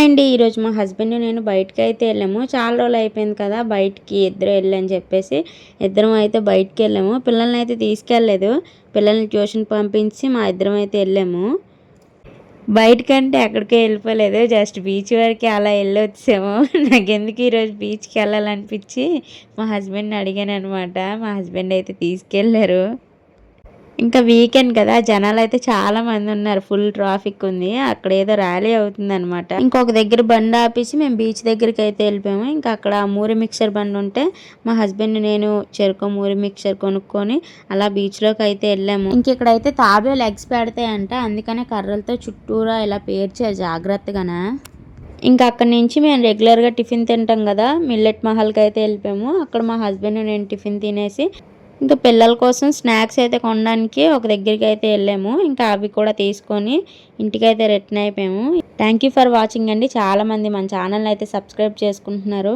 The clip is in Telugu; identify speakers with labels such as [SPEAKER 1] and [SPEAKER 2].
[SPEAKER 1] అండి. ఈరోజు మా హస్బెండ్ నేను బయటకైతే వెళ్ళాము. చాలా రోజులు అయిపోయింది కదా బయటికి ఇద్దరు వెళ్ళని చెప్పేసి ఇద్దరం అయితే బయటికి వెళ్ళాము. పిల్లల్ని అయితే తీసుకెళ్ళలేదు. పిల్లల్ని ట్యూషన్ పంపించి మా ఇద్దరం అయితే వెళ్ళాము. బయటకంటే ఎక్కడికే వెళ్ళిపోలేదు. జస్ట్ బీచ్ వరకు అలా వెళ్ళొచ్చాము. నాకెందుకు ఈరోజు బీచ్కి వెళ్ళాలనిపించి మా హస్బెండ్ని అడిగాను అనమాట. మా హస్బెండ్ అయితే తీసుకెళ్ళారు. ఇంకా వీకెండ్ కదా జనాలైతే చాలా మంది ఉన్నారు. ఫుల్ ట్రాఫిక్ ఉంది. అక్కడ ఏదో ర్యాలీ అవుతుందనమాట. ఇంకొక దగ్గర బండి ఆపేసి మేము బీచ్ దగ్గరికి అయితే వెళ్ళిపోయాము. ఇంకా అక్కడ మూరి మిక్చర్ బండి ఉంటే మా హస్బెండ్ నేను చెరుకు మూరి మిక్చర్ కొనుక్కొని అలా బీచ్లోకి అయితే వెళ్ళాము. ఇంక ఇక్కడైతే తాబేలు ఎగ్స్ పెడతాయంట. అందుకనే కర్రలతో చుట్టూరా ఇలా పేర్చారు జాగ్రత్తగానే. ఇంకా అక్కడి నుంచి మేము రెగ్యులర్గా టిఫిన్ తింటాం కదా మిల్లెట్ మహల్కి అయితే వెళ్ళిపోయాము. అక్కడ మా హస్బెండ్ నేను టిఫిన్ తినేసి ఇంకా పిల్లల కోసం స్నాక్స్ అయితే కొనడానికి ఒక దగ్గరికి అయితే వెళ్ళాము. ఇంకా అవి కూడా తీసుకొని ఇంటికైతే రిటర్న్ అయిపోయాము. థ్యాంక్ యూ ఫర్ వాచింగ్ అండి. చాలామంది మన ఛానల్ని అయితే సబ్స్క్రైబ్ చేసుకుంటున్నారు.